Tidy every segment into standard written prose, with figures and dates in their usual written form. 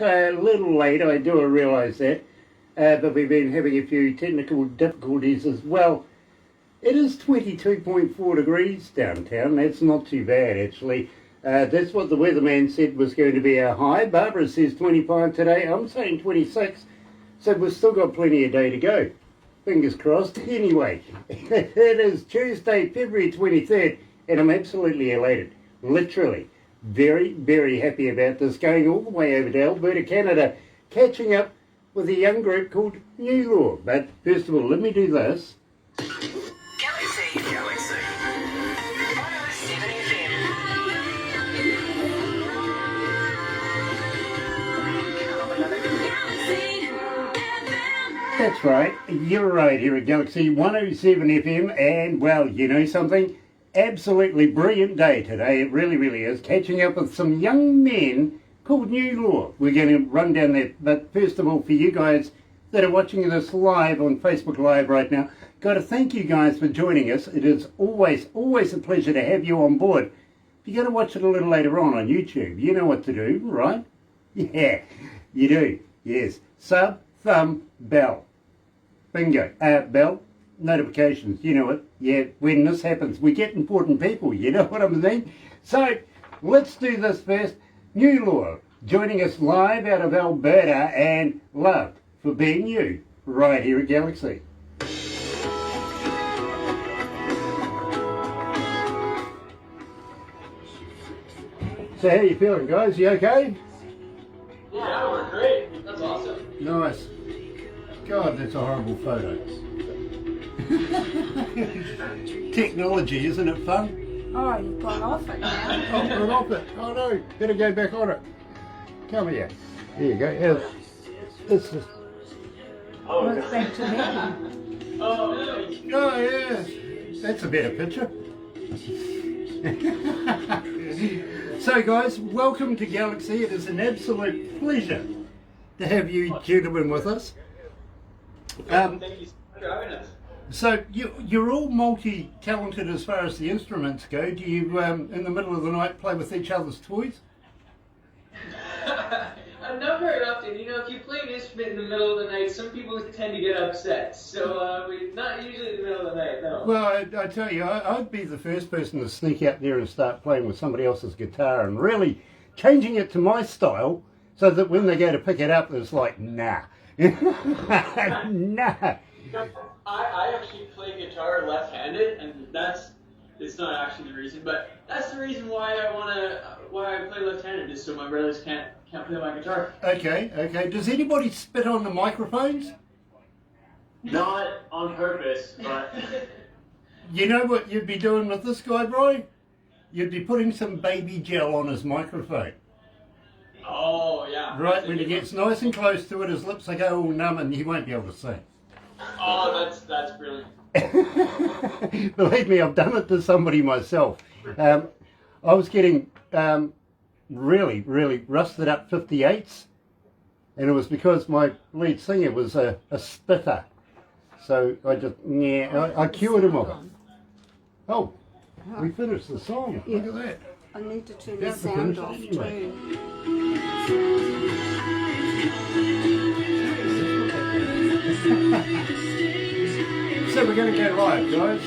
A little late, I do realise that, but we've been having a few technical difficulties as well. It is 22.4 degrees downtown. That's not too bad, actually. That's what the weatherman said was going to be our high. Barbara says 25 today. I'm saying 26, so we've still got plenty of day to go. Fingers crossed. Anyway, it is Tuesday, February 23rd, and I'm absolutely elated. Literally. Very, very happy about this, going all the way over to Alberta, Canada, catching up with a young group called NewLaw. But first of all, let me do this. Galaxy 107fm. That's right, you're right here at Galaxy 107 FM, and well, you know something? Absolutely brilliant day today. It really, really is. Catching up with some young men called NewLaw. We're going to run down that. But first of all, for you guys that are watching this live on Facebook Live right now, got to thank you guys for joining us. It is always a pleasure to have you on board. If you're going to watch it a little later on YouTube, you know what to do, right? Yeah, you do. Yes. Sub, thumb, bell. Bingo. Bell. Notifications, you know it. Yeah, when this happens, we get important people, you know what I mean? So, let's do this first. NewLaw, joining us live out of Alberta, and loved for being you, right here at Galaxy. So how you feeling, guys? You okay? Yeah, we're great. That's awesome. Nice. God, that's a horrible photo. Technology, isn't it fun? Oh, you've gone off it now. Oh, gone off it. Oh no, better go back on it. Come here. There you go. It's just... Oh, it's back to me. Oh, Oh yeah, that's a better picture. So guys, welcome to Galaxy. It is an absolute pleasure to have you gentlemen with us. thank you for having us. So you're all multi-talented as far as the instruments go. Do you, in the middle of the night, play with each other's toys? Not very often. You know, if you play an instrument in the middle of the night, some people tend to get upset. So we not usually in the middle of the night, no. Well, I tell you, I'd be the first person to sneak out there and start playing with somebody else's guitar and really changing it to my style so that when they go to pick it up, it's like, nah. Nah. I actually play guitar left-handed, and it's not actually the reason, but that's the reason why I play left-handed, is so my brothers can't play my guitar. Okay. Does anybody spit on the microphones? Not on purpose, but You know what you'd be doing with this guy, bro? You'd be putting some baby gel on his microphone. oh yeah. Right, when he gets nice and close to it, his lips will go all numb and he won't be able to sing. Oh, that's brilliant. Believe me, I've done it to somebody myself. I was getting really rusted up 58s, and it was because my lead singer was a spitter. So I just, I cured him of it. Oh, we finished the song. Yeah. Look at that. I need to turn Yeah, the sound off finish it anyway. too. So we're going to go live, guys.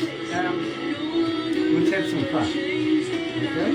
Let's have some fun. Okay?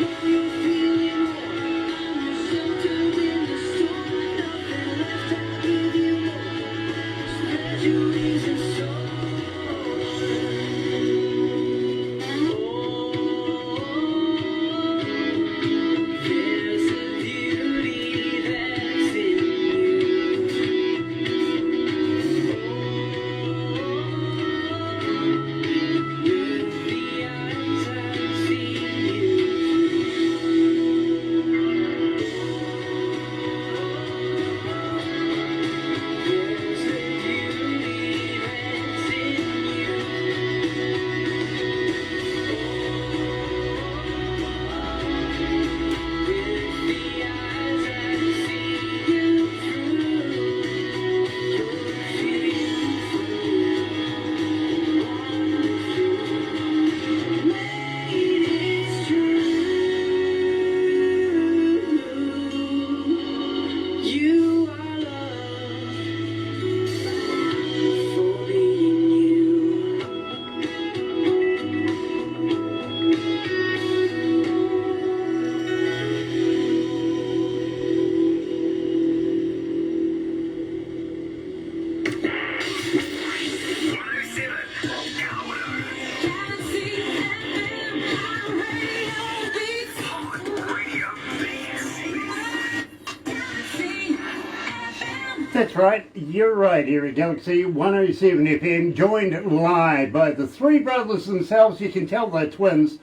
That's right, you're right here at Galaxy 107 FM, joined live by the three brothers themselves. You can tell they're twins.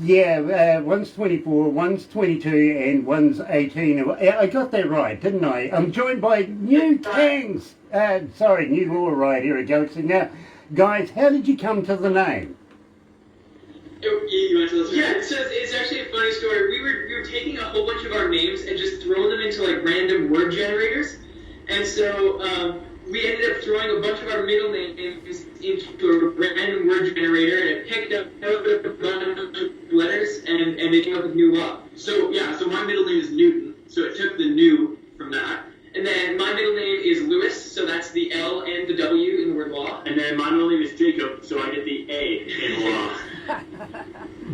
Yeah, one's 24, one's 22, and one's 18. I got that right, didn't I? I'm joined by New Law right here at Galaxy. Now, guys, how did you come to the name? You want to listen? Yeah, so it's actually a funny story. We were taking a whole bunch of our names and just throwing them into like random word generators, and so we ended up throwing a bunch of our middle names into a random word generator, and it picked up a bunch of letters, and it came up with New Law. So yeah, so my middle name is Newton, so it took the new from that. And then my middle name is Lewis, so that's the L and the W in the word law. And then my middle name is Jacob, so I get the A in law.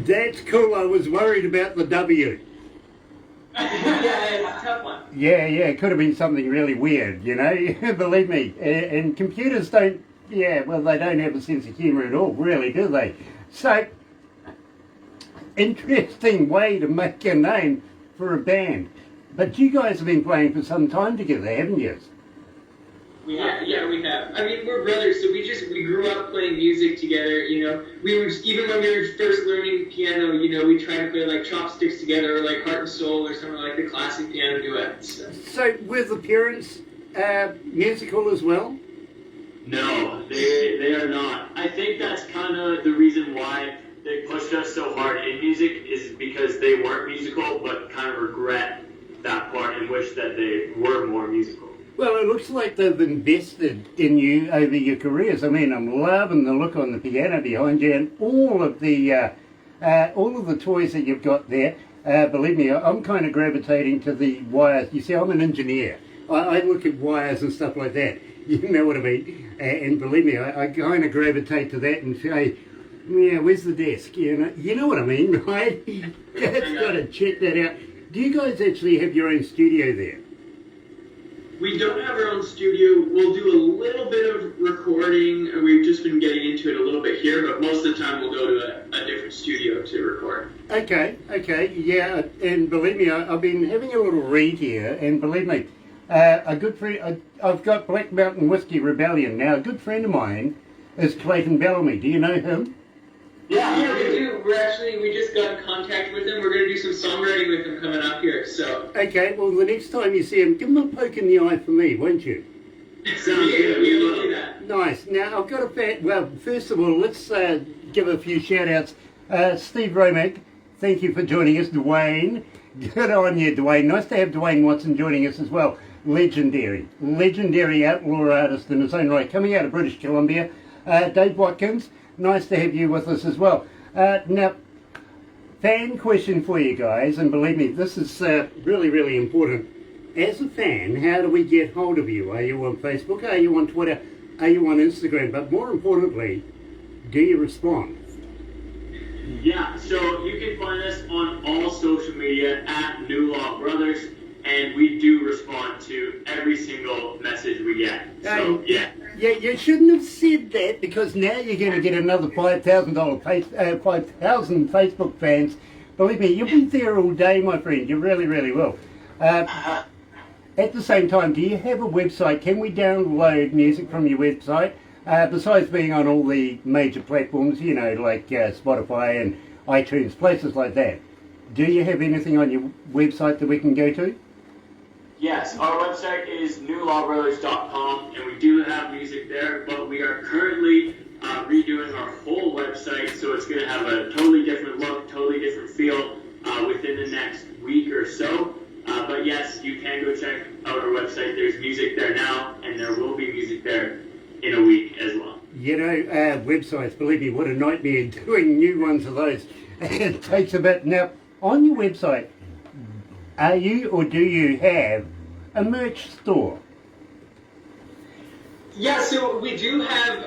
That's cool. I was worried about the W. Yeah, it's a tough one. Yeah, it could have been something really weird, you know, believe me. And computers don't, they don't have a sense of humour at all, really, do they? So, interesting way to make a name for a band. But you guys have been playing for some time together, haven't you? We have. I mean, we're brothers, so we grew up playing music together, you know. Even when we were first learning piano, you know, we tried to play like Chopsticks together, or like Heart and Soul, or something like the classic piano duet. So were the parents musical as well? No, they are not. I think that's kind of the reason why they pushed us so hard in music, is because they weren't musical, but kind of regret that part and wish that they were more musical. Well, it looks like they've invested in you over your careers. I mean, I'm loving the look on the piano behind you, and all of the toys that you've got there. Believe me, I'm kind of gravitating to the wires. You see, I'm an engineer. I look at wires and stuff like that. You know what I mean? And believe me, I kind of gravitate to that and say, yeah, where's the desk? You know what I mean, right? It's got to check that out. Do you guys actually have your own studio there? We don't have our own studio. We'll do a little bit of recording. We've just been getting into it a little bit here, but most of the time we'll go to a different studio to record. Okay, yeah, and believe me, I've been having a little read here, and believe me, a good friend, I've got Black Mountain Whiskey Rebellion. Now, a good friend of mine is Clayton Bellamy. Do you know him? Yeah, we do. We just got in contact with him. We're going to do some songwriting with him coming up here, so. Okay, well, the next time you see him, give him a poke in the eye for me, won't you? Sounds good. We will do that. Nice. Now, I've got first of all, let's give a few shout-outs. Steve Romack, thank you for joining us. Dwayne, good on you, Dwayne. Nice to have Dwayne Watson joining us as well. Legendary outlaw artist in his own right, coming out of British Columbia. Dave Watkins, nice to have you with us as well. Now, fan question for you guys, and believe me, this is really, really important. As a fan, how do we get hold of you? Are you on Facebook? Are you on Twitter? Are you on Instagram? But more importantly, do you respond? Yeah, so you can find us on all social media at NewLaw Brothers, and we do respond to every single message we get. So, yeah. Yeah, you shouldn't have said that, because now you're going to get another $5,000 5,000 Facebook fans. Believe me, you'll be there all day, my friend. You really, really will. At the same time, do you have a website? Can we download music from your website? Besides being on all the major platforms, you know, like Spotify and iTunes, places like that. Do you have anything on your website that we can go to? Yes, our website is newlawbrothers.com, and we do have music there, but we are currently redoing our whole website, so it's going to have a totally different look, totally different feel within the next week or so. But yes, you can go check out our website. There's music there now, and there will be music there in a week as well. You know, websites, believe me, what a nightmare doing new ones of those. It takes a bit. Now, on your website, are you or do you have a merch store? Yeah, so we do have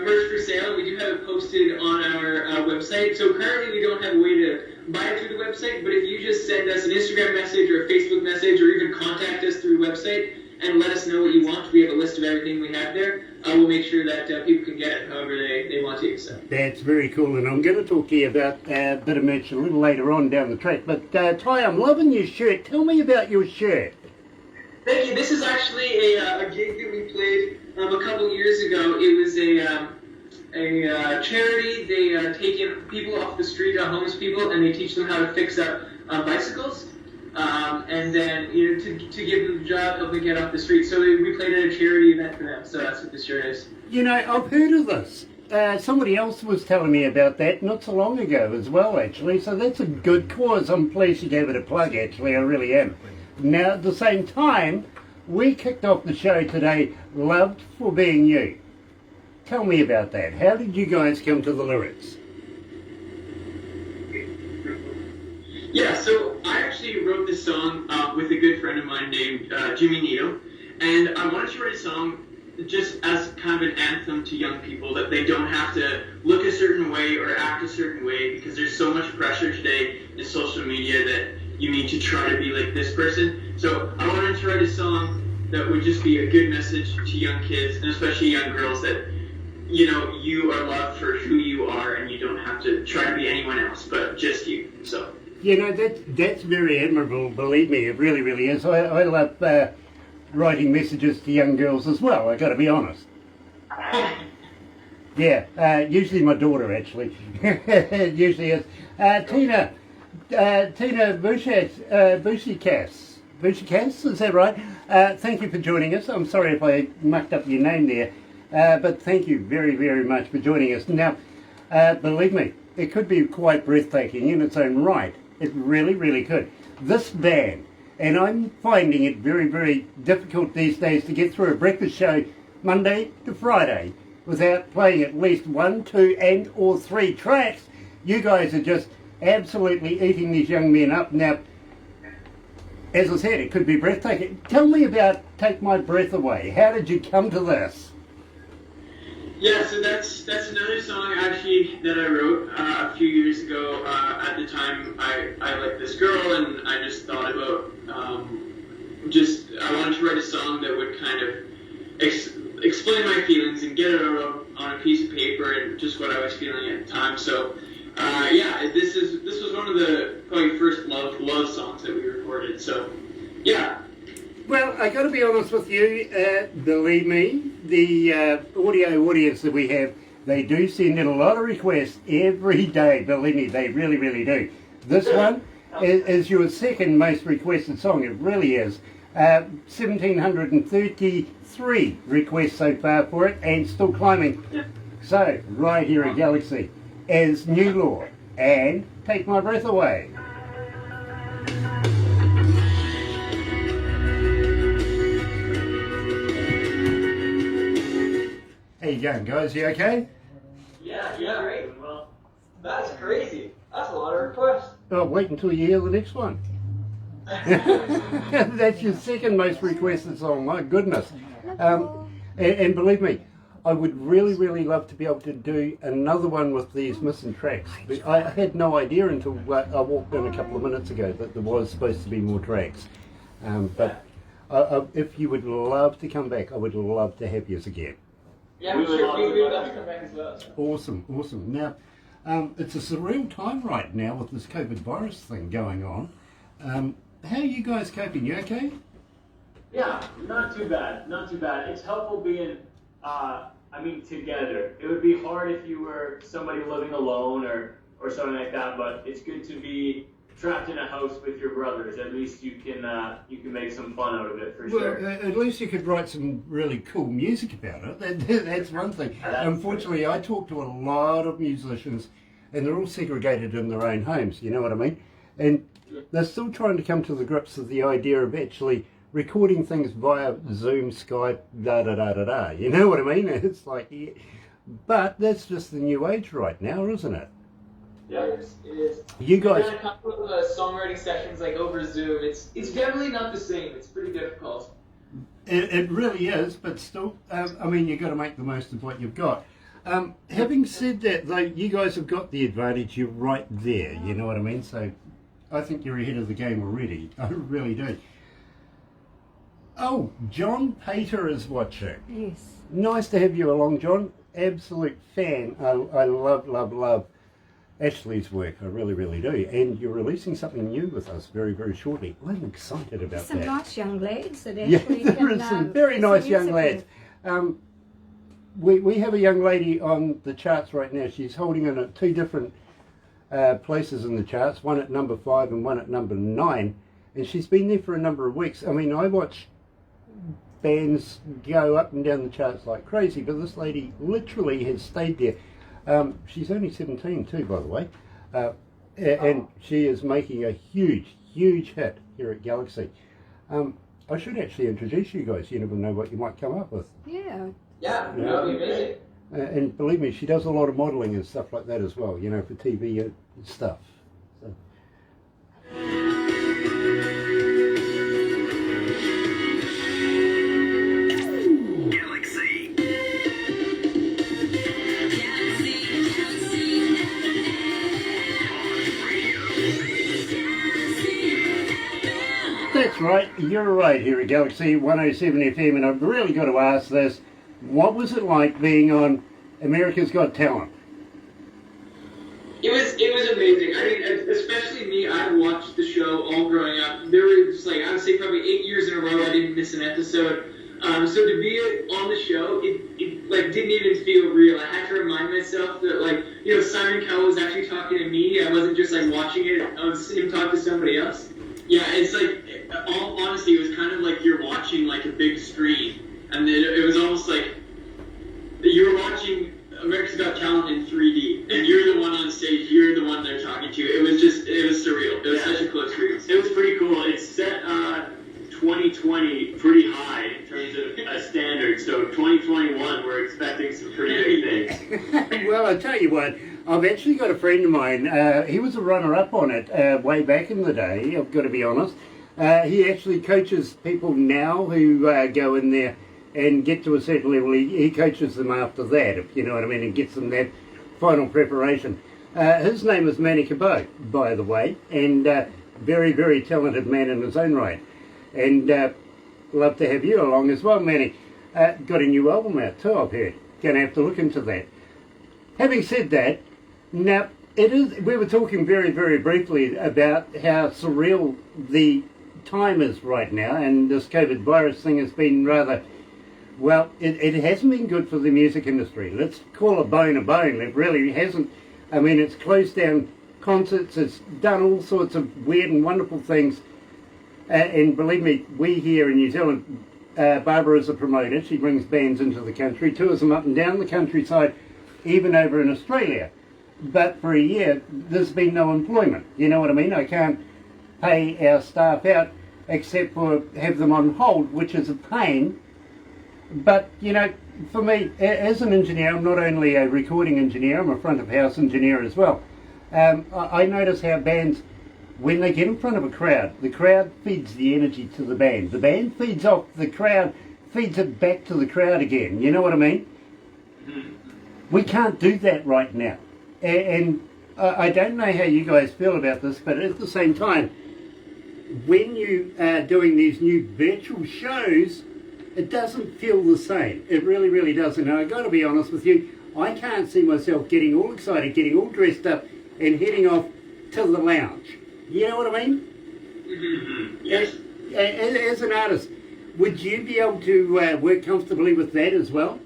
merch for sale. We do have it posted on our website. So currently we don't have a way to buy it through the website, but if you just send us an Instagram message or a Facebook message or even contact us through the website and let us know what you want, we have a list of everything we have there. We'll make sure that people can get it however they want to. So. That's very cool, and I'm going to talk to you about a bit of merch a little later on down the track. But Ty, I'm loving your shirt. Tell me about your shirt. Thank you. This is actually a gig that we played a couple years ago. It was a charity. They take in people off the street, homeless people, and they teach them how to fix up bicycles. And then to give them the job, help them get off the street. So we played at a charity event for them. So that's what this shirt is. You know, I've heard of this. Somebody else was telling me about that not so long ago as well, actually. So that's a good cause. I'm pleased you gave it a plug, actually. I really am. Now, at the same time, we kicked off the show today, Loved for Being You. Tell me about that. How did you guys come to the lyrics? Yeah, so I actually wrote this song with a good friend of mine named Jimmy Nito, and I wanted to write a song just as kind of an anthem to young people that they don't have to look a certain way or act a certain way, because there's so much pressure today in social media that you need to try to be like this person. So I wanted to write a song that would just be a good message to young kids, and especially young girls, that you are loved for who you are, and you don't have to try to be anyone else but just you. So that's very admirable, believe me, it really, really is. I love writing messages to young girls as well, I got to be honest. Yeah, usually my daughter, actually. It usually is. Tina Bushikas, is that right? Thank you for joining us. I'm sorry if I mucked up your name there, but thank you very, very much for joining us. Now, believe me, it could be quite breathtaking in its own right. It really, really could. This band, and I'm finding it very, very difficult these days to get through a breakfast show Monday to Friday without playing at least 1, 2, and or 3 tracks. You guys are just absolutely eating these young men up. Now, as I said, it could be breathtaking. Tell me about Take My Breath Away. How did you come to this? yeah, so that's another song actually that I wrote a few years ago. At the time, I liked this girl, and I just thought about I wanted to write a song that would kind of explain my feelings and get it on a piece of paper and just what I was feeling at the time. So this was one of the probably first love songs that we recorded. So yeah. Well, I got to be honest with you. Believe me, the audio audience that we have, they do send in a lot of requests every day. Believe me, they really, really do. This one is your second most requested song. It really is. 1,733 requests so far for it, and still climbing. So, right here at Galaxy, as NewLaw and Take My Breath Away. How you going, guys? You okay? Yeah, great. Well, that's crazy. That's a lot of requests. Oh, wait until you hear the next one. That's your second most requested song, my goodness. And believe me, I would really, really love to be able to do another one with these missing tracks. I had no idea until I walked in a couple of minutes ago that there was supposed to be more tracks. But if you would love to come back, I would love to have you again. Yeah, we would love to come back as well. Awesome. Now, it's a surreal time right now with this COVID virus thing going on. How are you guys coping? You okay? Yeah, not too bad. It's helpful being, together. It would be hard if you were somebody living alone or something like that, but it's good to be trapped in a house with your brothers. At least you can make some fun out of it, for sure. Well, at least you could write some really cool music about it. That's one thing. Unfortunately, I talk to a lot of musicians, and they're all segregated in their own homes, you know what I mean? And they're still trying to come to the grips with the idea of actually recording things via Zoom, Skype, da-da-da-da-da. You know what I mean? It's like, yeah. But that's just the new age right now, isn't it? Yeah, it is. You guys... We've done a couple of songwriting sessions like over Zoom. It's generally not the same. It's pretty difficult. It really is, but still, you've got to make the most of what you've got. Having said that, though, you guys have got the advantage. You're right there, you know what I mean? So I think you're ahead of the game already. I really do. Oh, John Pater is watching. Yes. Nice to have you along, John. Absolute fan. I love Ashley's work. I really, really do. And you're releasing something new with us very, very shortly. I'm excited about Some that. nice young lads that Yeah, actually there can, is some very nice some young music lads. We have a young lady on the charts right now. She's holding in at two different places in the charts, one at number 5 and one at number 9. And she's been there for a number of weeks. I mean, I watch bands go up and down the charts like crazy, but this lady literally has stayed there. She's only 17 too, by the way, and she is making a huge, huge hit here at Galaxy. I should actually introduce you guys. You never know what you might come up with. Yeah. Yeah, that would be amazing. And believe me, she does a lot of modelling and stuff like that as well, you know, for TV and stuff. So. That's right, you're right here at Galaxy 107 FM, and I've really got to ask this. What was it like being on America's Got Talent? It was amazing. I mean, especially me, I watched the show all growing up. There was, like, I would say probably 8 years in a row I didn't miss an episode. So to be on the show, it like didn't even feel real. I had to remind myself that, like, you know, Simon Cowell was actually talking to me. I wasn't just like watching it. I was him talk to somebody else. Yeah, it's like, all honesty, it was kind of like you're watching like a big screen, and then it was almost like you were watching America's Got Talent in 3D, and you're the one on stage, you're the one they're talking to. It was surreal. It was such a close experience. It was pretty cool. It's set 2020 pretty high in terms of a standard. So 2021, we're expecting some pretty big things. Well, I tell you what, I've actually got a friend of mine. He was a runner-up on it way back in the day, I've got to be honest. He actually coaches people now who go in there and get to a certain level. He coaches them after that, if you know what I mean, and gets them that final preparation. His name is Manny Cabot, by the way, and very, very talented man in his own right. And love to have you along as well, Manny. Got a new album out too, I've heard. Gonna have to look into that. Having said that, now we were talking very, very briefly about how surreal the time is right now, and this COVID virus thing has been rather, well, it hasn't been good for the music industry. Let's call a bone a bone. It really hasn't. I mean, it's closed down concerts, it's done all sorts of weird and wonderful things. And believe me, we here in New Zealand, Barbara is a promoter. She brings bands into the country, tours them up and down the countryside, even over in Australia. But for a year, there's been no employment. You know what I mean? I can't pay our staff out except for have them on hold, which is a pain. But, you know, for me, as an engineer, I'm not only a recording engineer, I'm a front of house engineer as well. I notice how bands, when they get in front of a crowd, the crowd feeds the energy to the band feeds off the crowd, feeds it back to the crowd again. You know what I mean? We can't do that right now. And I don't know how you guys feel about this, but at the same time, when you are doing these new virtual shows, it doesn't feel the same. It really, really doesn't. And I've got to be honest with you, I can't see myself getting all excited, getting all dressed up and heading off to the lounge. You know what I mean? Mm-hmm. Yes. As an artist, would you be able to work comfortably with that as well?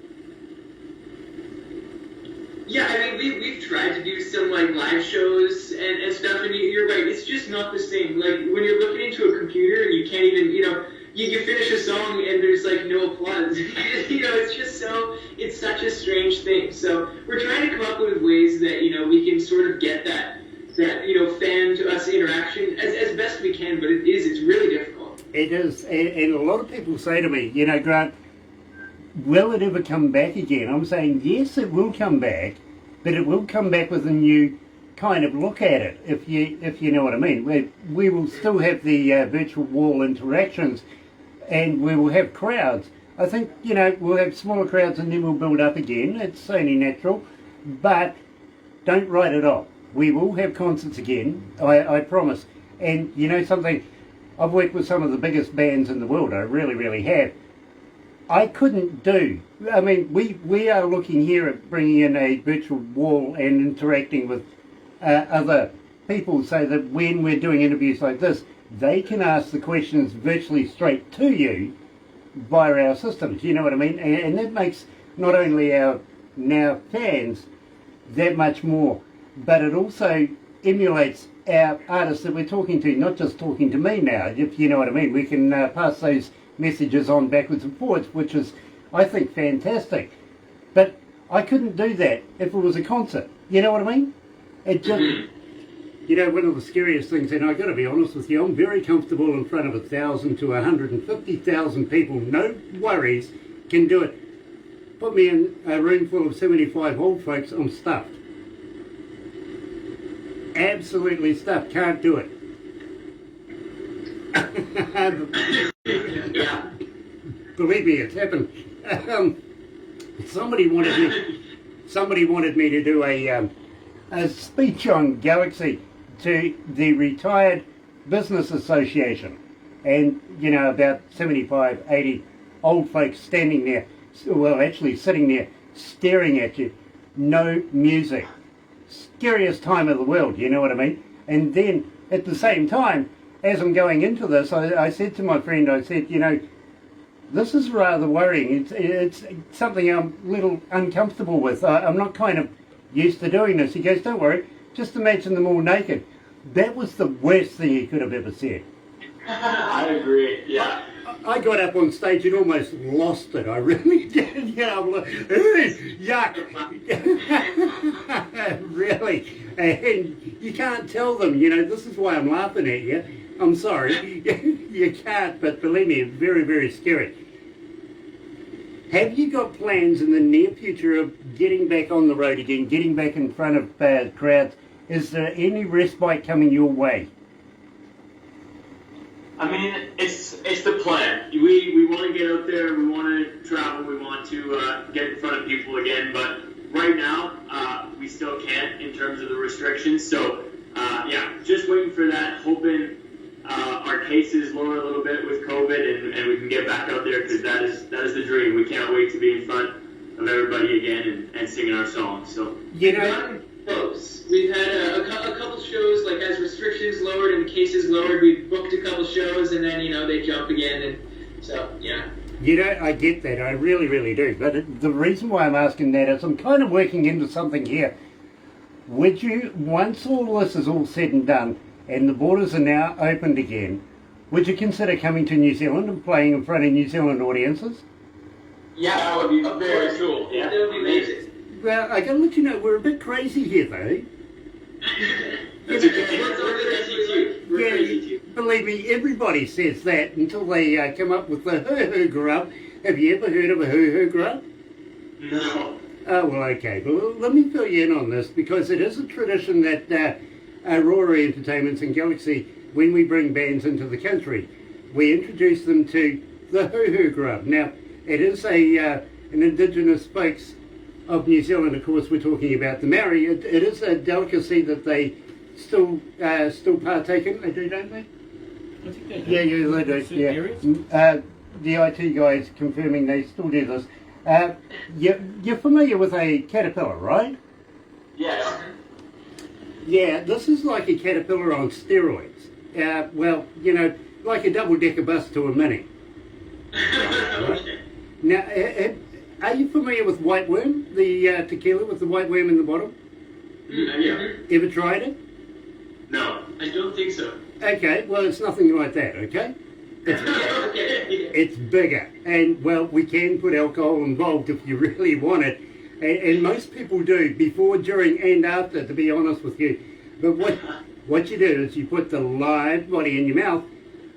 Yeah, I mean, we've tried to do some, like, live shows and stuff, and you're right, it's just not the same. Like, when you're looking into a computer and you can't even, you know, you finish a song and there's, like, no applause. You know, it's just it's such a strange thing. So we're trying to come up with ways that, you know, we can sort of get that you know, fan to us interaction as best we can, but it's really difficult. It is, and a lot of people say to me, you know, Grant, will it ever come back again? I'm saying, yes, it will come back, but it will come back with a new kind of look at it, if you know what I mean. We will still have the virtual wall interactions, and we will have crowds. I think, you know, we'll have smaller crowds and then we'll build up again. It's only natural, but don't write it off. We will have concerts again, I promise. And you know something, I've worked with some of the biggest bands in the world, I really, really have. I couldn't do, I mean, we are looking here at bringing in a virtual wall and interacting with other people so that when we're doing interviews like this, they can ask the questions virtually straight to you via our systems, you know what I mean? And that makes not only our now fans that much more, but it also emulates our artists that we're talking to, not just talking to me now, if you know what I mean. We can pass those messages on backwards and forwards, which is, I think, fantastic. But I couldn't do that if it was a concert, you know what I mean? It just, you know, one of the scariest things, and I've got to be honest with you, I'm very comfortable in front of 1,000 to 150,000 people, no worries, can do it. Put me in a room full of 75 old folks, I'm stuffed. Absolutely stuffed, can't do it. Yeah. Believe me, it's happened. Somebody wanted me to do a speech on Galaxy to the Retired Business Association, and you know, about 75, 80 old folks standing there, well, actually sitting there staring at you, no music. Scariest time of the world, you know what I mean? And then at the same time, as I'm going into this, I said to my friend, I said, you know, this is rather worrying. It's something I'm a little uncomfortable with. I'm not kind of used to doing this. He goes, don't worry, just imagine them all naked. That was the worst thing he could have ever said. I agree, yeah. I got up on stage and almost lost it. I really did. You know, I'm like, yuck. Really. And you can't tell them, you know, this is why I'm laughing at you. I'm sorry. You can't, but believe me, it's very, very scary. Have you got plans in the near future of getting back on the road again, getting back in front of crowds? Is there any respite coming your way? I mean, it's the plan. We want to get out there, we want to travel, we want to get in front of people again, but right now, we still can't in terms of the restrictions. So, yeah, just waiting for that, hoping our cases lower a little bit with COVID and we can get back out there, because that is the dream. We can't wait to be in front of everybody again and singing our songs. So, you know, close. We've had a couple shows, like as restrictions lowered and cases lowered, we've booked a couple shows and then, you know, they jump again, and so, yeah. You know, I get that, I really, really do. But the reason why I'm asking that is I'm kind of working into something here. Would you, once all this is all said and done, and the borders are now opened again, would you consider coming to New Zealand and playing in front of New Zealand audiences? yeah, that would be very cool. Yeah, That would be amazing. Well, I gotta let you know, we're a bit crazy here, though. That's okay. We're crazy too. We're crazy too. Believe me, everybody says that until they come up with the hoo-hoo grub. Have you ever heard of a hoo-hoo grub? No. Oh, well, okay. Well, let me fill you in on this, because it is a tradition that Aurora Entertainments and Galaxy, when we bring bands into the country, we introduce them to the hoo-hoo grub. Now, it is an indigenous folks of New Zealand. Of course, we're talking about the Maori. It is a delicacy that they still partake in. They do, don't they? I think they do. Yeah, they do. Certain Yeah. areas? The IT guys confirming they still do this. You're familiar with a caterpillar, right? Yes. Yeah, this is like a caterpillar on steroids. Well, you know, like a double-decker bus to a mini. Okay. Now, are you familiar with white worm, the tequila with the white worm in the bottom? Yeah. Ever tried it? No. I don't think so. Okay, well, it's nothing like that, okay? Okay. It's bigger, and, well, we can put alcohol involved if you really want it, and most people do, before, during, and after, to be honest with you. But what you do is you put the live body in your mouth,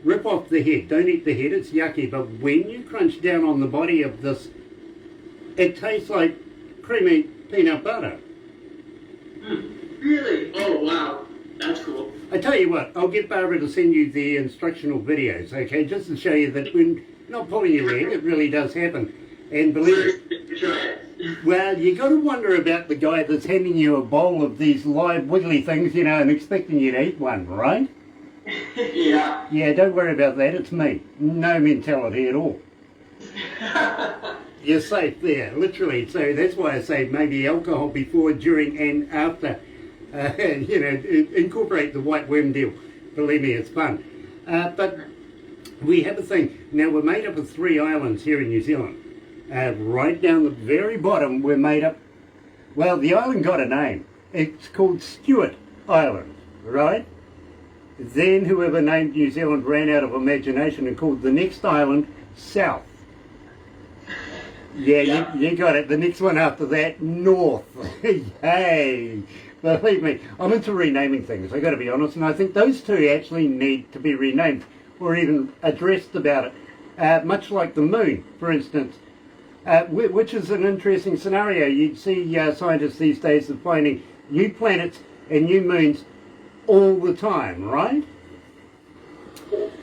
rip off the head. Don't eat the head, it's yucky, but when you crunch down on the body of this, it tastes like creamy peanut butter. Really? Oh, wow. That's cool. I tell you what, I'll get Barbara to send you the instructional videos, okay, just to show you that when not pulling your leg, it really does happen. And believe it, Try it. well, you got to wonder about the guy that's handing you a bowl of these live wiggly things, you know, and expecting you to eat one, right? Yeah. Yeah, don't worry about that, it's me. No mentality at all. You're safe there, literally. So that's why I say maybe alcohol before, during, and after. incorporate the white worm deal. Believe me, it's fun. But we have a thing. Now, we're made up of 3 islands here in New Zealand. Right down the very bottom, we're made up... Well, the island got a name. It's called Stewart Island, right? Then whoever named New Zealand ran out of imagination and called the next island South. Yeah, you got it. The next one after that, North. Hey, believe me, I'm into renaming things, I've got to be honest, and I think those 2 actually need to be renamed or even addressed about it. Much like the moon, for instance, which is an interesting scenario. You'd see scientists these days are finding new planets and new moons all the time, right?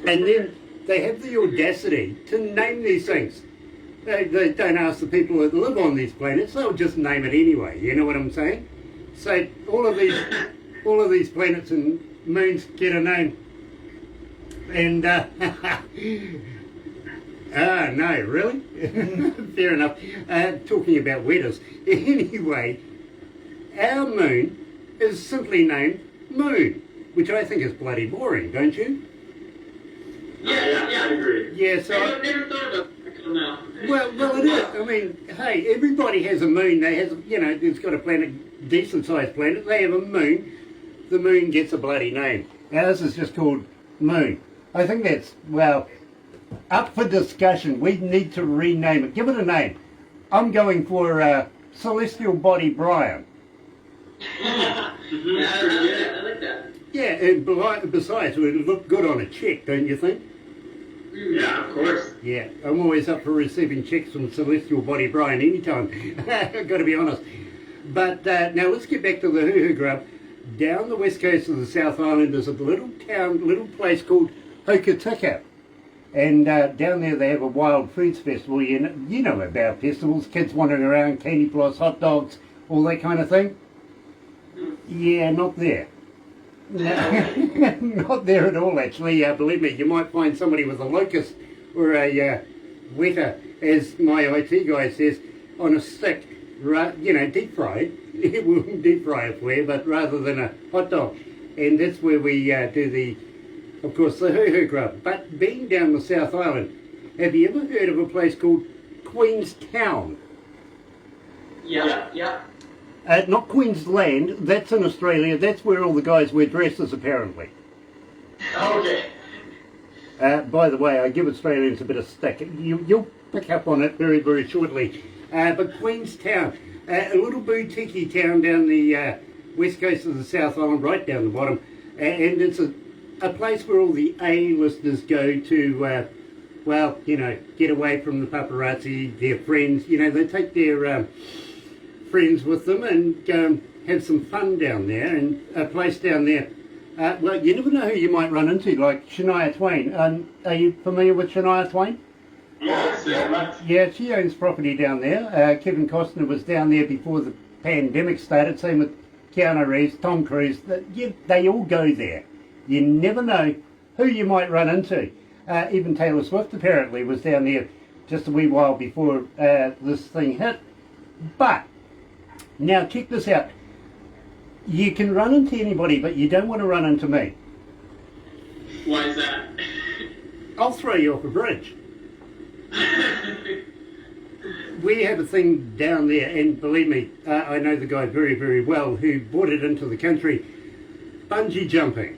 And then they have the audacity to name these things. They don't ask the people that live on these planets, they'll just name it anyway, you know what I'm saying? So all of these planets and moons get a name. And no, really? Fair enough. Talking about wetters. Anyway, our moon is simply named Moon, which I think is bloody boring, don't you? Yeah, I agree. Yeah, so... I've never thought about that until now. Well, it is. I mean, hey, everybody has a moon. They has, it's got a planet, decent-sized planet. They have a moon. The moon gets a bloody name. Ours is just called Moon. I think that's, well, up for discussion. We need to rename it. Give it a name. I'm going for Celestial Body Brian. Yeah, I like that. Yeah, and besides, it would look good on a check, don't you think? Yeah, of course. Yeah, I'm always up for receiving checks from Celestial Body Brian anytime. I've got to be honest. But now let's get back to the hoo-hoo grub. Down the west coast of the South Island there's a little place called Hokitika. And down there they have a wild foods festival. You know about festivals, kids wandering around, candy floss, hot dogs, all that kind of thing. Yeah, not there. No, not there at all actually. Believe me, you might find somebody with a locust or a wetter, as my IT guy says, on a stick, deep fried. It will deep fry it for you, but rather than a hot dog. And that's where we do of course, the hoo-hoo grub. But being down the South Island, have you ever heard of a place called Queenstown? Yeah. Not Queensland, that's in Australia. That's where all the guys wear dresses, apparently. Okay. By the way, I give Australians a bit of stick. You'll pick up on it very, very shortly. But Queenstown, a little boutique town down the west coast of the South Island, right down the bottom. And it's a place where all the A-listers go to, get away from the paparazzi, their friends. They take their friends with them and go and have some fun down there. And a place down there, you never know who you might run into, like Shania Twain. Are you familiar with Shania Twain? Yes, very much. Yeah, she owns property down there. Kevin Costner was down there before the pandemic started. Same with Keanu Reeves, Tom Cruise. They all go there. You never know who you might run into. Even Taylor Swift apparently was down there just a wee while before this thing hit. But now check this out. You can run into anybody, but you don't want to run into me. Why is that? I'll throw you off a bridge. We have a thing down there, and believe me, I know the guy very, very well who brought it into the country. Bungee jumping.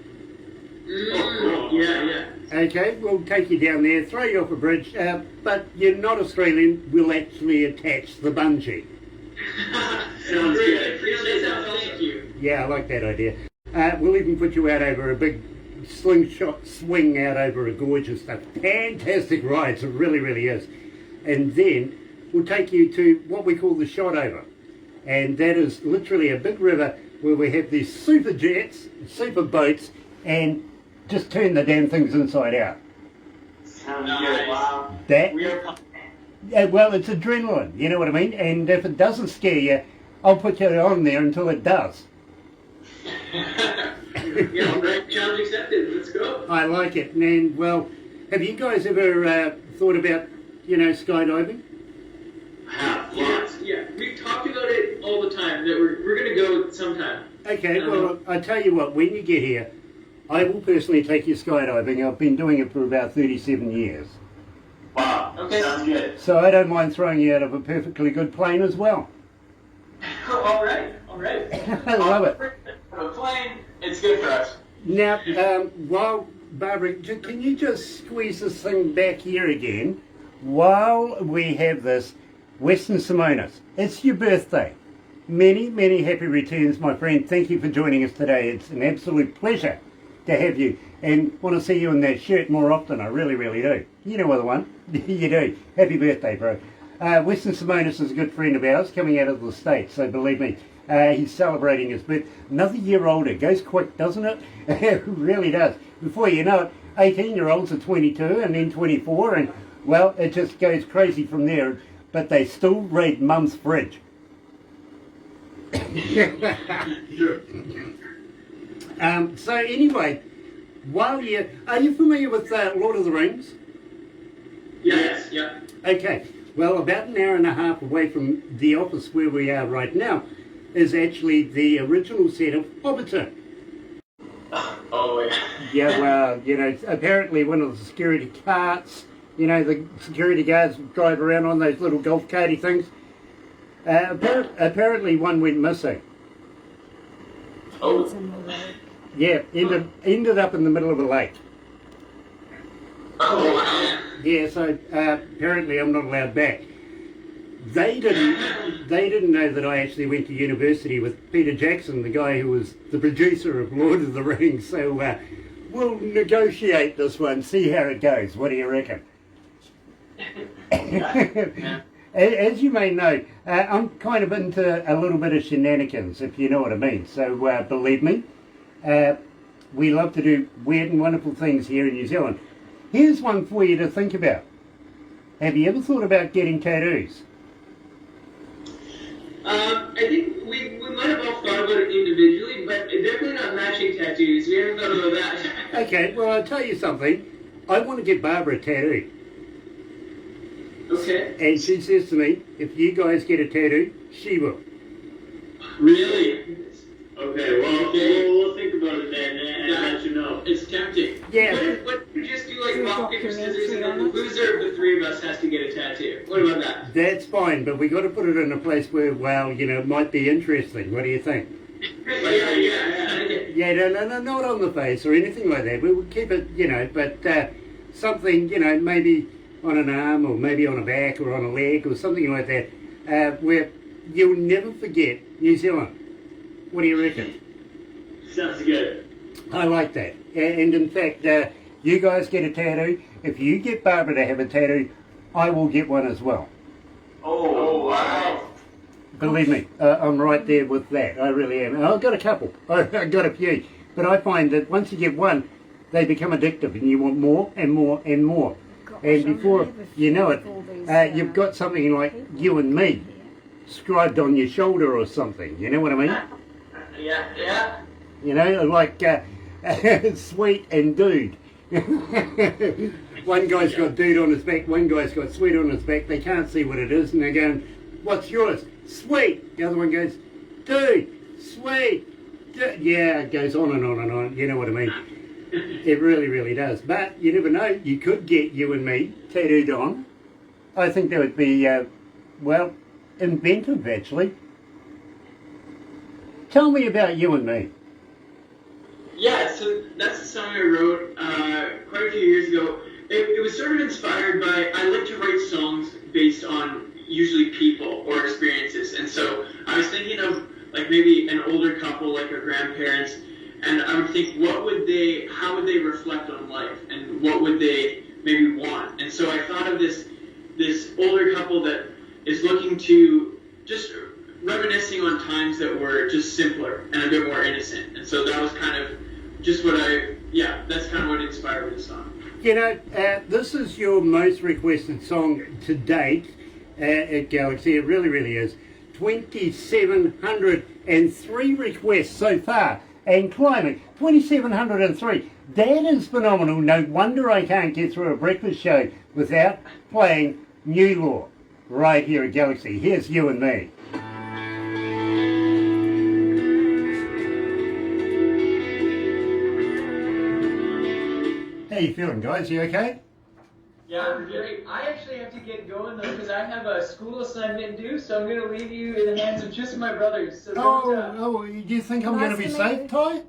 Yeah. Okay, we'll take you down there, throw you off a bridge, but you're not Australian, we'll actually attach the bungee. Sounds good. Thank you. Yeah, I like that idea. We'll even put you out over a big slingshot swing out over a gorge and stuff. Fantastic rides, it really, really is. And then we'll take you to what we call the shot over. And that is literally a big river where we have these super jets, super boats, and just turn the damn things inside out. Sounds good. Wow. That, We are well, it's adrenaline, you know what I mean? And if it doesn't scare you, I'll put you on there until it does. Yeah, right. Challenge accepted. Let's go. I like it. And, well, have you guys ever thought about, skydiving? Yes, yeah. We've talked about it all the time that we're going to go sometime. Okay, well, I tell you what, when you get here, I will personally take you skydiving. I've been doing it for about 37 years. Wow. Okay. Sounds good. So I don't mind throwing you out of a perfectly good plane as well. All right. I love it. A plane, it's good for us. Now, while, Barbara, can you just squeeze this thing back here again while we have this Western Simonis? It's your birthday. Many, many happy returns, my friend. Thank you for joining us today. It's an absolute pleasure to have you, and want to see you in that shirt more often. I really, really do. You know the one. You do. Happy birthday, bro. Weston Simonis is a good friend of ours coming out of the States, so believe me, he's celebrating his birthday. Another year older. Goes quick, doesn't it? It really does. Before you know it, 18-year-olds are 22 and then 24, and, well, it just goes crazy from there, but they still raid mum's fridge. So anyway, while are you familiar with Lord of the Rings? Yes. Yeah. Okay, well, about an hour and a half away from the office where we are right now is actually the original set of Hobbiton. Oh, yeah. Yeah, well, apparently one of the security carts, the security guards drive around on those little golf carty things. Apparently one went missing. Oh. It's in the road. Yeah, ended up in the middle of a lake. Oh, wow. Yeah, so apparently I'm not allowed back. They didn't know that I actually went to university with Peter Jackson, the guy who was the producer of Lord of the Rings. So we'll negotiate this one, see how it goes. What do you reckon? As you may know, I'm kind of into a little bit of shenanigans, if you know what I mean. So believe me, we love to do weird and wonderful things here in New Zealand. Here's one for you to think about. Have you ever thought about getting tattoos? I think we might have all thought about it individually, but definitely not matching tattoos. We haven't thought about that. Okay, well, I'll tell you something. I want to get Barbara a tattoo. Okay. And she says to me, if you guys get a tattoo, she will. Really? Okay, well, we'll think about it then and let you know. It's tempting. Yeah. What if we just do like Do rock, paper, scissors, and then the documentary loser of the three of us has to get a tattoo? What about that? That's fine, but we got to put it in a place where, well, it might be interesting. What do you think? Yeah. Yeah, no, not on the face or anything like that. We will keep it, but something, maybe on an arm or maybe on a back or on a leg or something like that, where you'll never forget New Zealand. What do you reckon? Sounds good. I like that. And in fact, you guys get a tattoo. If you get Barbara to have a tattoo, I will get one as well. Oh, wow. Believe me, I'm right there with that. I really am. And I've got a couple. I've got a few. But I find that once you get one, they become addictive and you want more and more and more. Gosh, And I before never you know think of all these, it, you've got something like you and me scribed on your shoulder or something. You know what I mean? Yeah. Like sweet and dude. One guy's got dude on his back, one guy's got sweet on his back. They can't see what it is, and they're going, "What's yours?" Sweet. The other one goes, "Dude, sweet." Yeah, it goes on and on and on. You know what I mean? It really, really does. But you never know. You could get you and me tattooed on. I think that would be, inventive, actually. Tell me about you and me. Yeah, so that's a song I wrote quite a few years ago. It was sort of inspired by, I like to write songs based on usually people or experiences. And so I was thinking of like maybe an older couple, like our grandparents, and I would think how would they reflect on life and what would they maybe want? And so I thought of this older couple that is looking to just reminiscing on times that were just simpler and a bit more innocent. And so that was kind of just that's kind of what inspired the song. This is your most requested song to date at Galaxy. It really, really is. 2,703 requests so far and climbing. 2,703. That is phenomenal. No wonder I can't get through a breakfast show without playing New Law right here at Galaxy. Here's you and me. How you feeling, guys? You okay? Yeah, we're great. I actually have to get going though because I have a school assignment due, so I'm gonna leave you in the hands of just my brothers. So Oh, do you think I'm going to be safe, Ty?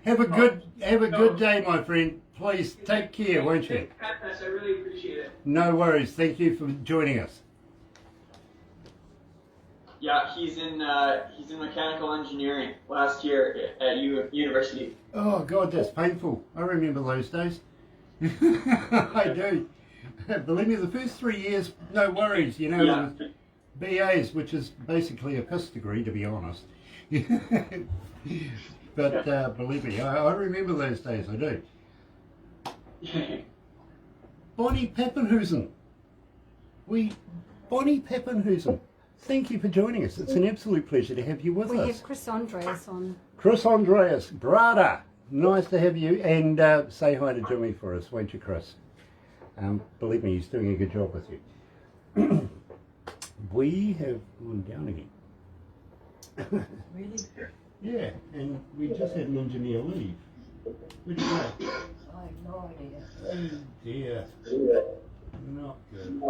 Have a good day, my friend. Please take care, won't you? I really appreciate it. No worries. Thank you for joining us. Yeah, he's in mechanical engineering last year at university. Oh God, that's painful. I remember those days. I do. Believe me, the first 3 years, no worries. You know, Yeah. BAs, which is basically a piss degree, to be honest. But believe me, I remember those days. I do. Bonnie Pappenhuisen. Bonnie Pappenhuisen. Thank you for joining us. It's an absolute pleasure to have you with We us. have Chris Andreas on. Chris Andreas, brother. Nice to have you. And say hi to Jimmy for us, won't you, Chris? Believe me, he's doing a good job with you. We have gone down again. Really? Yeah, and we just had an engineer leave. Where'd you go? I have no idea. Oh dear. Not good.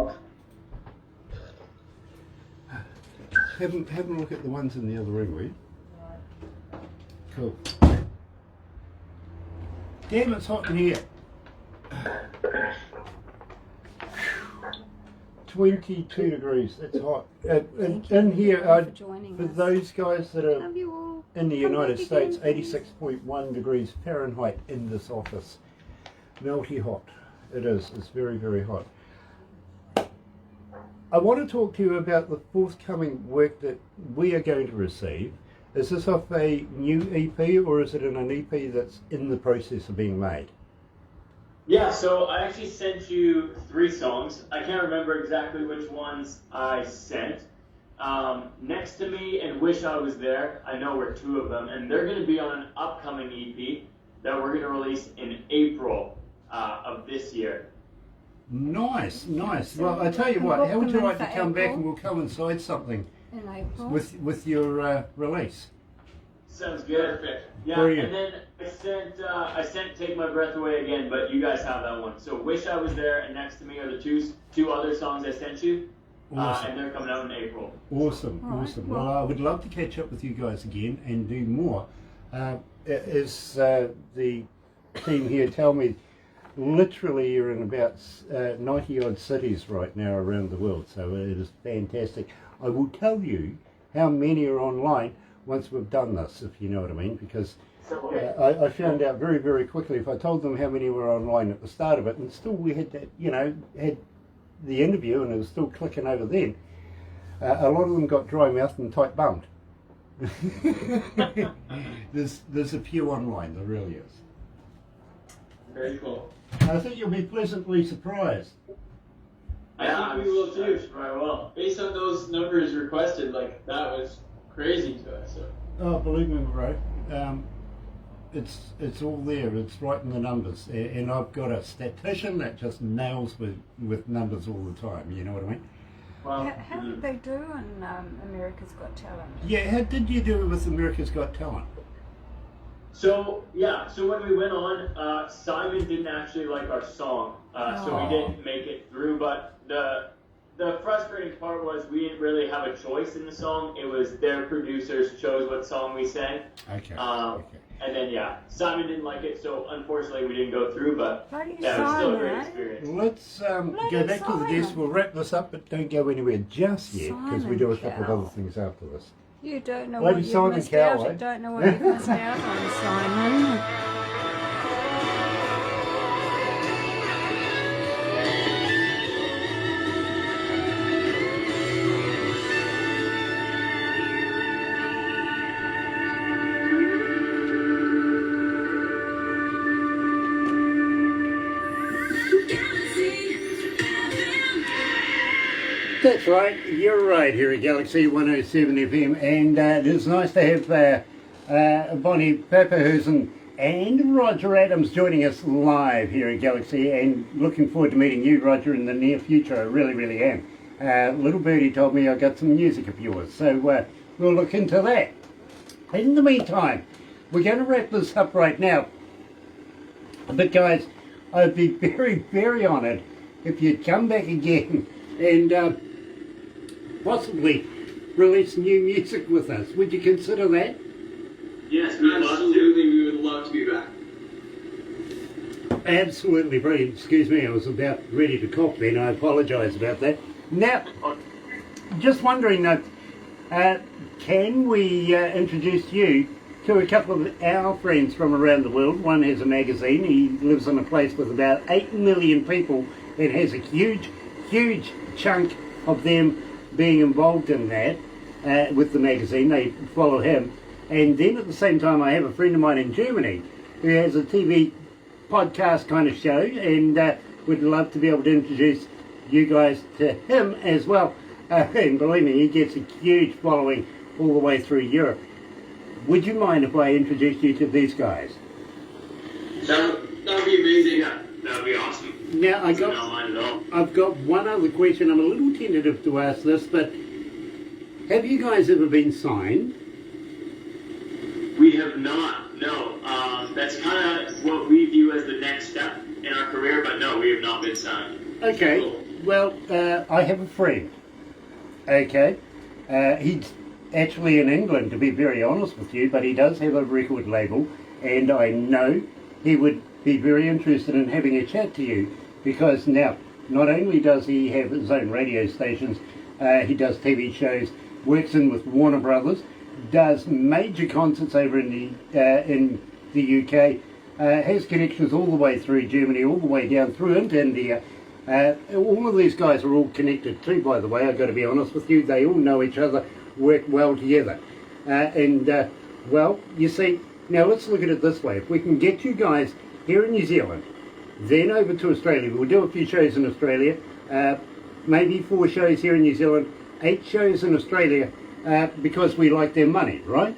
Have a look at the ones in the other room, will you? Cool. Damn, it's hot in here. 22 degrees, it's hot. In here, for joining for us. those guys that are Love you all. in the Come United back States, again. 86.1 degrees Fahrenheit in this office. Melty hot. It is. It's very, very hot. I want to talk to you about the forthcoming work that we are going to receive. Is this off a new EP or is it in an EP that's in the process of being made? Yeah, so I actually sent you 3 songs. I can't remember exactly which ones I sent. Next to Me and Wish I Was There, I know were 2 of them, and they're going to be on an upcoming EP that we're going to release in April of this year. Nice, nice. Well, I tell you what, how would you like to come back and we'll coincide something In April. with your release? Sounds good. Perfect. Yeah, Brilliant. and then I sent Take My Breath Away again, but you guys have that one. So Wish I Was There and Next to Me are the two other songs I sent you, Awesome. and they're coming out in April. Awesome, All right, awesome. well- Well, I would love to catch up with you guys again and do more. As the team here tell me, literally you're in about 90 odd cities right now around the world, so it is fantastic. I will tell you how many are online once we've done this, if you know what I mean, because I found out very, very quickly if I told them how many were online at the start of it, and still we had that, had the interview and it was still clicking over then. A lot of them got dry mouthed and tight bummed. There's a few online, there really is. Very cool. I think you'll be pleasantly surprised. I think we will too. Right, well. Based on those numbers requested, like that was crazy to us. So. Oh, believe me, bro. It's all there. It's right in the numbers, and I've got a statistician that just nails with numbers all the time. You know what I mean? Well, How did they do in America's Got Talent? Yeah. How did you do with America's Got Talent? So when we went on, Simon didn't actually like our song, so we didn't make it through. But the frustrating part was we didn't really have a choice in the song. It was their producers chose what song we sang. Okay. Okay. And then Simon didn't like it, so unfortunately we didn't go through. But Bloody yeah, it was still a great Simon. experience. Let's go back to the desk. We'll wrap this up, but don't go anywhere just yet because we do a couple of Simon other things after this. You don't know Lady what you've Simon missed Cowell, out. eh? You don't know what you've missed out on, Simon. That's right, you're right here at Galaxy 107 FM, and it is nice to have Bonnie Pappenhuisen and Roger Adams joining us live here at Galaxy, and looking forward to meeting you, Roger, in the near future. I really, really am. Little Birdie told me I got some music of yours, so we'll look into that. In the meantime, we're going to wrap this up right now. But guys, I'd be very, very honoured if you'd come back again and possibly release new music with us. Would you consider that? Yes, we'd love to. Absolutely, we would love to be back. Absolutely brilliant. Excuse me, I was about ready to cough then. I apologise about that. Now, just wondering, can we introduce you to a couple of our friends from around the world? One has a magazine. He lives in a place with about 8 million people and has a huge, huge chunk of them being involved in that with the magazine. They follow him. And then at the same time, I have a friend of mine in Germany who has a TV podcast kind of show, and would love to be able to introduce you guys to him as well. And believe me, he gets a huge following all the way through Europe. Would you mind if I introduced you to these guys? That would be amazing. Yeah, that would be awesome. Now, Not mind at all. I've got one other question. I'm a little tentative to ask this, but have you guys ever been signed? We have not, no. That's kind of what we view as the next step in our career, but no, we have not been signed. Okay, well, I have a friend, okay? He's actually in England, to be very honest with you, but he does have a record label, and I know he would be very interested in having a chat to you, because now, not only does he have his own radio stations, he does TV shows, works in with Warner Brothers, does major concerts over in the UK, has connections all the way through Germany, all the way down through into India. All of these guys are all connected too, by the way. I've got to be honest with you. They all know each other, work well together. Well, you see, now let's look at it this way. If we can get you guys here in New Zealand, then over to Australia. We'll do a few shows in Australia, maybe 4 shows here in New Zealand, 8 shows in Australia, because we like their money, right?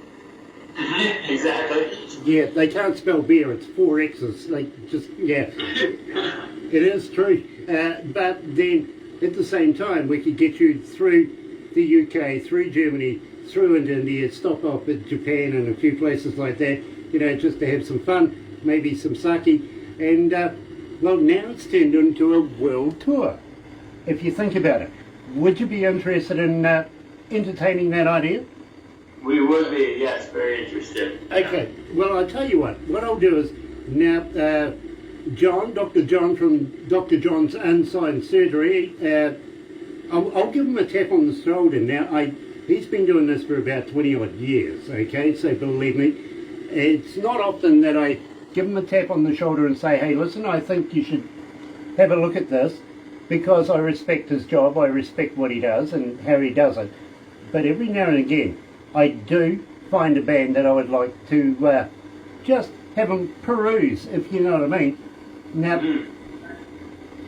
Exactly. Yeah, they can't spell beer, it's 4 X's. They just, yeah. It is true. But then, at the same time, we could get you through the UK, through Germany, through into India, stop off at Japan and a few places like that, you know, just to have some fun, maybe some sake. And, well, now it's turned into a world tour. If you think about it, would you be interested in entertaining that idea? We would be, yes, very interested. Okay, well, I'll tell you what I'll do is, now, John, Dr. John from Dr. John's Unsigned Surgery, I'll give him a tap on the shoulder. Now, he's been doing this for about 20 odd years, okay, so believe me, it's not often that I give him a tap on the shoulder and say, hey, listen, I think you should have a look at this, because I respect his job, I respect what he does and how he does it. But every now and again, I do find a band that I would like to just have them peruse, if you know what I mean. Now,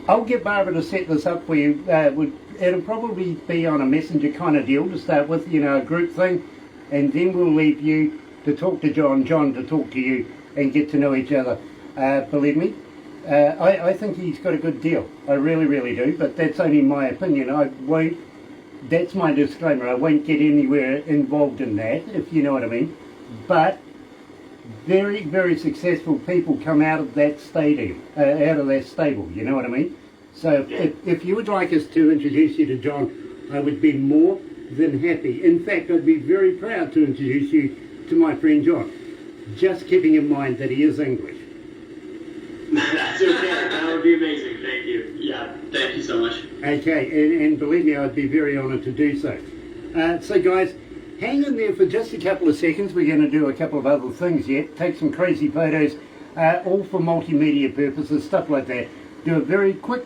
I'll get Barbara to set this up for you. It'll probably be on a messenger kind of deal to start with, you know, a group thing, and then we'll leave you to talk to John, John to talk to you, and get to know each other. Believe me, I think he's got a good deal. I really, really do, but that's only my opinion. That's my disclaimer. I won't get anywhere involved in that, if you know what I mean. But very, very successful people come out of that stadium, out of that stable, you know what I mean? So if you would like us to introduce you to John, I would be more than happy. In fact, I'd be very proud to introduce you to my friend John, just keeping in mind that he is English. That's okay. That would be amazing. Thank you. Yeah, thank you so much. Okay, and believe me, I'd be very honoured to do so. So guys, hang in there for just a couple of seconds. We're going to do a couple of other things yet. Take some crazy photos, all for multimedia purposes, stuff like that. Do a very quick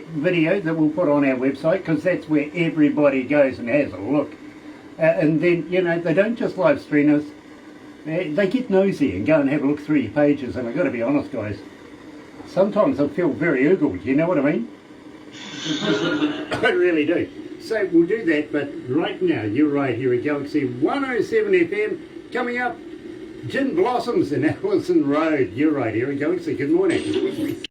video that we'll put on our website, because that's where everybody goes and has a look. And then, you know, they don't just live stream us. They get nosy and go and have a look through your pages. And I've got to be honest, guys, sometimes I feel very oogled, you know what I mean? I really do. So we'll do that, but right now, you're right here at Galaxy 107 FM. Coming up, Gin Blossoms and Allison Road. You're right here at Galaxy. Good morning.